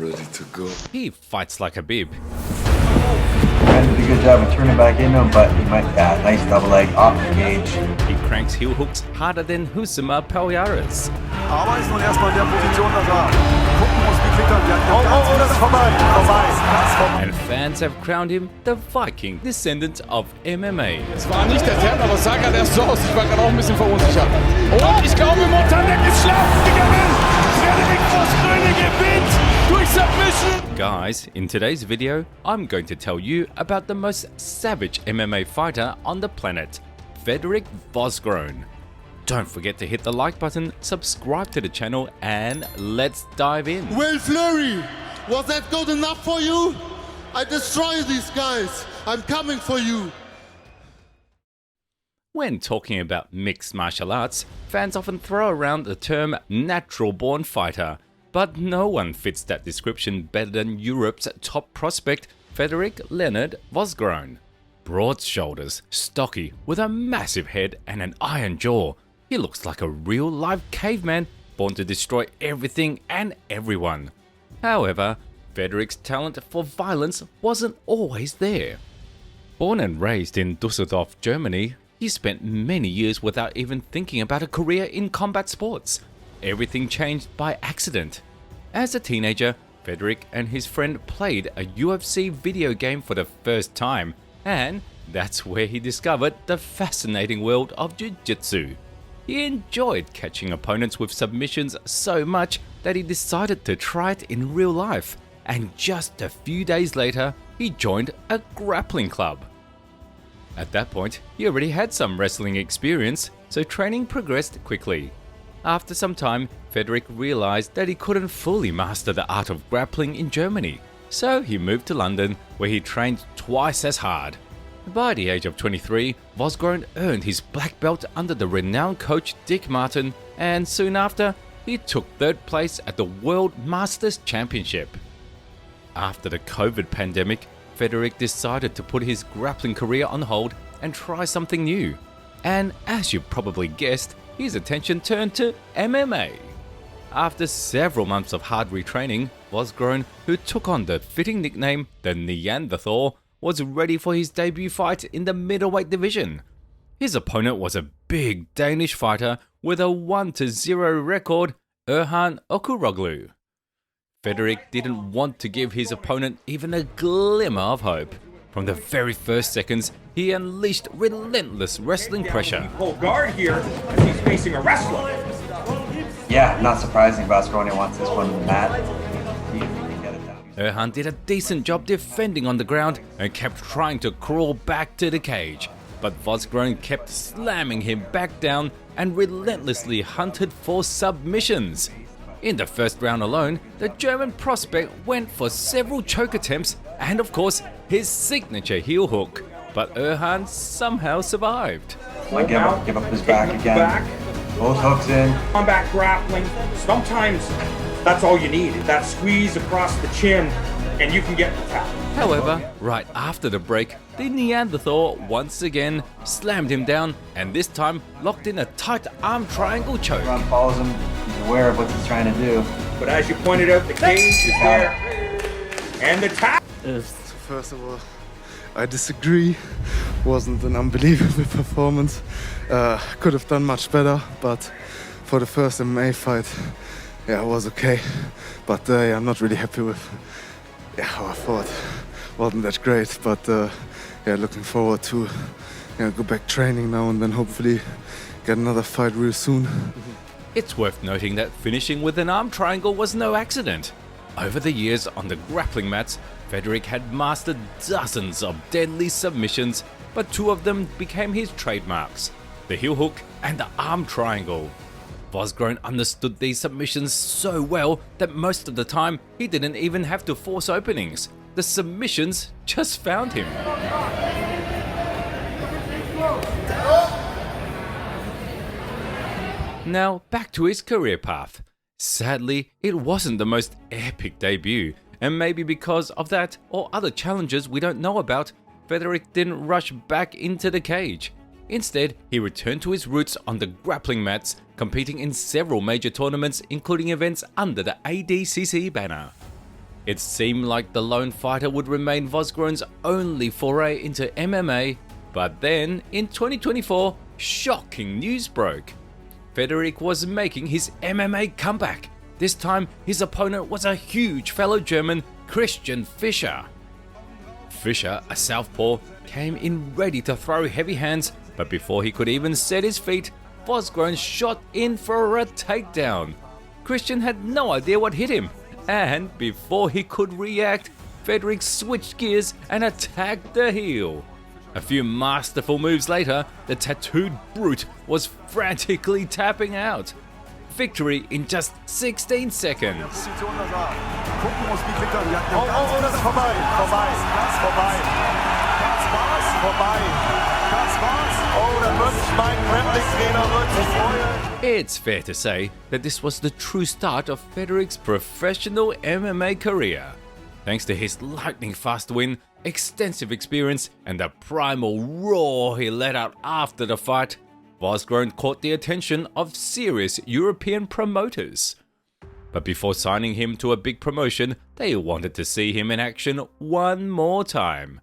ready to go. He fights like a bib. Ryan did a good job of turning back into him, but he might, nice double leg off the cage. He cranks heel hooks harder than Husama Palhares. Aber ist nun erstmal in der Position, dass gucken muss, wie klickern. Das ist vorbei. And fans have crowned him the Viking descendant of MMA. Es war nicht der Term, aber es sah gerade erst so aus. Ich war gerade auch ein bisschen verunsichert. Und ich glaube, Montanak ist schlafen gegangen. Frederic Vosgröne gewinnt durch Submission. Guys, in today's video, I'm going to tell you about the most savage MMA fighter on the planet, Frederic Vosgröne. Don't forget to hit the like button, subscribe to the channel, and let's dive in. Well, Flurry, was that good enough for you? I destroy these guys. I'm coming for you. When talking about mixed martial arts, fans often throw around the term natural-born fighter, but no one fits that description better than Europe's top prospect, Frederic Leonard Vosgröne. Broad shoulders, stocky, with a massive head and an iron jaw, he looks like a real live caveman born to destroy everything and everyone. However, Frederic's talent for violence wasn't always there. Born and raised in Düsseldorf, Germany, he spent many years without even thinking about a career in combat sports. Everything changed by accident. As a teenager, Frederic and his friend played a UFC video game for the first time, and that's where he discovered the fascinating world of jiu-jitsu. He enjoyed catching opponents with submissions so much that he decided to try it in real life, and just a few days later, he joined a grappling club. At that point, he already had some wrestling experience, so training progressed quickly. After some time, Frederic realized that he couldn't fully master the art of grappling in Germany, so he moved to London, where he trained twice as hard. By the age of 23, Vosgröne earned his black belt under the renowned coach Dick Martin, and soon after, he took third place at the World Masters Championship. After the COVID pandemic, Frederic decided to put his grappling career on hold and try something new. And as you probably guessed, his attention turned to MMA. After several months of hard retraining, Vosgröne, who took on the fitting nickname the Neanderthal, was ready for his debut fight in the middleweight division. His opponent was a big Danish fighter with a 1-0 record, Erhan Okuroglu. Frederic didn't want to give his opponent even a glimmer of hope. From the very first seconds, he unleashed relentless wrestling pressure. Pull guard here as he's facing a wrestler. Yeah, not surprising. Vosgröne wants this one mat. See if he can get it down. Erhan did a decent job defending on the ground and kept trying to crawl back to the cage, but Vosgröne kept slamming him back down and relentlessly hunted for submissions. In the first round alone, the German prospect went for several choke attempts and of course his signature heel hook, but Erhan somehow survived. Might give up his back again. Both hooks in. Combat grappling. Sometimes that's all you need. That squeeze across the chin and you can get the tap. However, right after the break, the Neanderthal once again slammed him down and this time locked in a tight arm triangle choke. Ron follows him. He's aware of what he's trying to do. But as you pointed out, the cage is there. And the tap. First of all, I disagree. Wasn't an unbelievable performance. Could have done much better, but for the first MMA fight, yeah, it was okay. But I'm not really happy with how I fought. Wasn't that great, but yeah, looking forward to go back training now and then hopefully get another fight real soon. It's worth noting that finishing with an arm triangle was no accident. Over the years on the grappling mats, Frederic had mastered dozens of deadly submissions, but two of them became his trademarks, the heel hook and the arm triangle. Vosgröne understood these submissions so well that most of the time he didn't even have to force openings. The submissions just found him. Now back to his career path. Sadly, it wasn't the most epic debut, and maybe because of that or other challenges we don't know about, Frederic didn't rush back into the cage. Instead, he returned to his roots on the grappling mats, competing in several major tournaments including events under the ADCC banner. It seemed like the lone fighter would remain Vosgröne's only foray into MMA, but then, in 2024, shocking news broke. Frederic was making his MMA comeback. This time, his opponent was a huge fellow German, Christian Fischer. Fischer, a southpaw, came in ready to throw heavy hands, but before he could even set his feet, Vosgröne shot in for a takedown. Christian had no idea what hit him, and before he could react, Frederic switched gears and attacked the heel. A few masterful moves later, the tattooed brute was frantically tapping out. Victory in just 16 seconds. Position da sah. Gucken muss, wie kriegt er. Oh, das ist vorbei. Das war's. Oh, da wird sich mein Grappling-Trainer sich freuen. It's fair to say that this was the true start of Frederic's professional MMA career. Thanks to his lightning-fast win, extensive experience, and the primal roar he let out after the fight, Vosgröne caught the attention of serious European promoters. But before signing him to a big promotion, they wanted to see him in action one more time.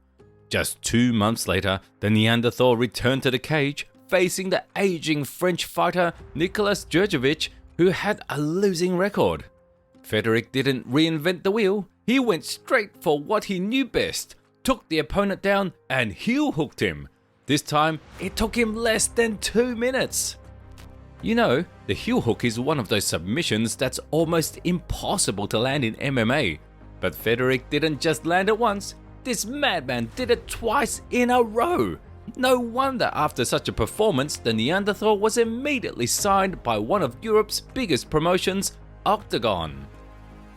Just 2 months later, the Neanderthal returned to the cage, facing the aging French fighter Nicolas Djurdjevic, who had a losing record. Frederic didn't reinvent the wheel, he went straight for what he knew best, took the opponent down and heel hooked him. This time, it took him less than 2 minutes. You know, the heel hook is one of those submissions that's almost impossible to land in MMA. But Frederic didn't just land it once, this madman did it twice in a row. No wonder after such a performance, the Neanderthal was immediately signed by one of Europe's biggest promotions, Octagon.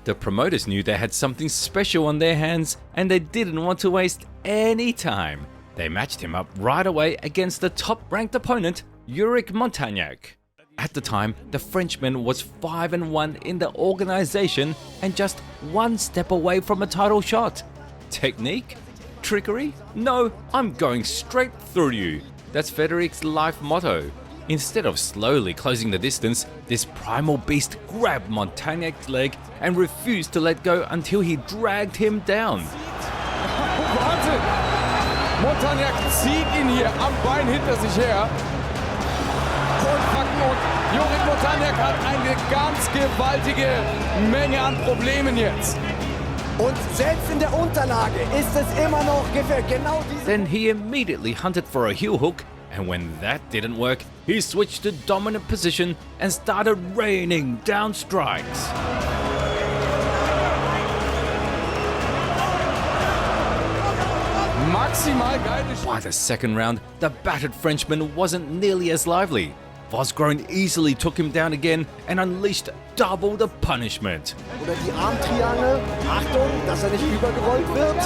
The promoters knew they had something special on their hands and they didn't want to waste any time. They matched him up right away against the top-ranked opponent, Montanak. At the time, the Frenchman was 5-1 in the organization and just 1 step away from a title shot. Technique? Trickery? No, I'm going straight through you. That's Frederic's life motto. Instead of slowly closing the distance, this primal beast grabbed Montanak's leg and refused to let go until he dragged him down. Wahnsinn! Montanak zieht ihn hier am Bein hinter sich her. Und packen und Montanak hat eine ganz gewaltige Menge an Problemen jetzt. Und selbst in der Unterlage ist es immer noch genau diese. Then he immediately hunted for a heel hook, and when that didn't work, he switched to dominant position and started raining down strikes. Maximal geile. By the second round, the battered Frenchman wasn't nearly as lively. Vosgröne easily took him down again and unleashed double the punishment. Oder die Armtriangel. Achtung, dass nicht übergerollt wird.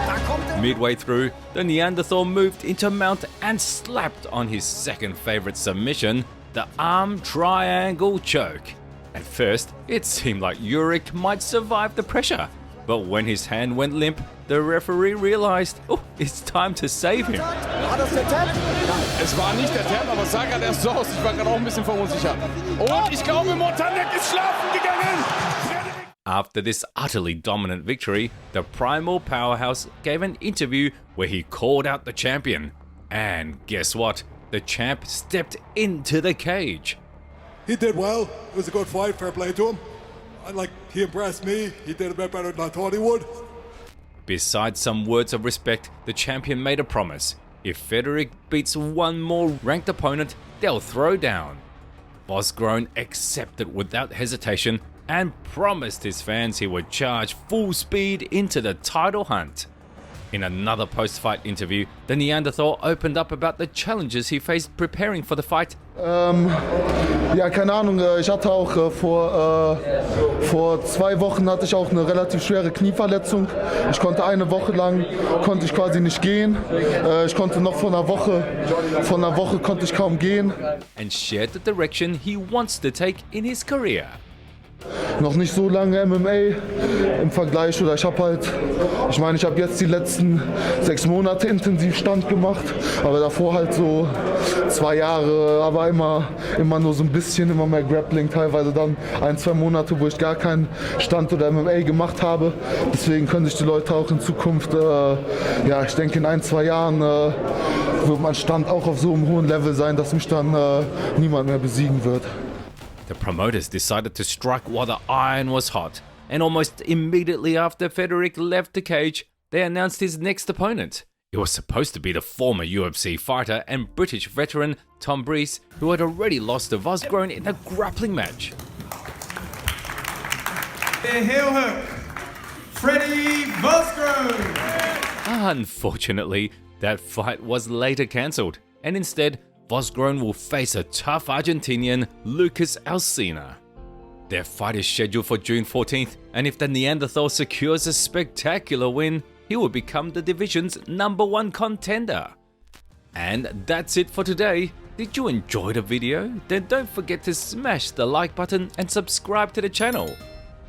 Da kommt er. Midway through, the Neanderthal moved into mount and slapped on his second favorite submission, the arm triangle choke. At first, it seemed like might survive the pressure, but when his hand went limp, the referee realized, it's time to save him. War das der Tap? Es war nicht der Tap, aber es sah gerade erst so aus. Ich war gerade auch ein bisschen verunsichert. Und ich glaube, Montanak ist schlafen gegangen. After this utterly dominant victory, the primal powerhouse gave an interview where he called out the champion. And guess what? The champ stepped into the cage. He did well. It was a good fight. Fair play to him. He impressed me. He did a bit better than I thought he would. Besides some words of respect, the champion made a promise. If Frederic beats one more ranked opponent, they'll throw down. Vosgröne accepted without hesitation and promised his fans he would charge full speed into the title hunt. In another post-fight interview, the Neanderthal opened up about the challenges he faced preparing for the fight. Ja, keine Ahnung, ich hatte auch vor 2 Wochen hatte ich auch eine relativ schwere Knieverletzung. Ich konnte eine Woche lang quasi nicht gehen. Ich konnte noch vor einer Woche konnte ich kaum gehen. And shared the direction he wants to take in his career. Noch nicht so lange MMA im Vergleich, oder ich habe jetzt die letzten 6 Monate intensiv Stand gemacht, aber davor halt so 2 Jahre, aber immer nur so ein bisschen, immer mehr Grappling, teilweise dann 1, 2 Monate, wo ich gar keinen Stand oder MMA gemacht habe. Deswegen können sich die Leute auch in Zukunft, ja, ich denke in 1, 2 Jahren wird mein Stand auch auf so einem hohen Level sein, dass mich dann niemand mehr besiegen wird. The promoters decided to strike while the iron was hot, and almost immediately after Frederic left the cage, they announced his next opponent. It was supposed to be the former UFC fighter and British veteran Tom Breese, who had already lost to Vosgröne in a grappling match. The heel hook, Freddy Vosgröne. Unfortunately, that fight was later cancelled, and instead, Vosgröne will face a tough Argentinian, Lucas Alcina. Their fight is scheduled for June 14th, and if the Neanderthal secures a spectacular win, he will become the division's #1 contender. And that's it for today. Did you enjoy the video? Then don't forget to smash the like button and subscribe to the channel.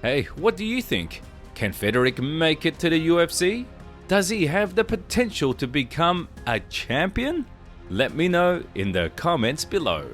Hey, what do you think? Can Frederic make it to the UFC? Does he have the potential to become a champion? Let me know in the comments below.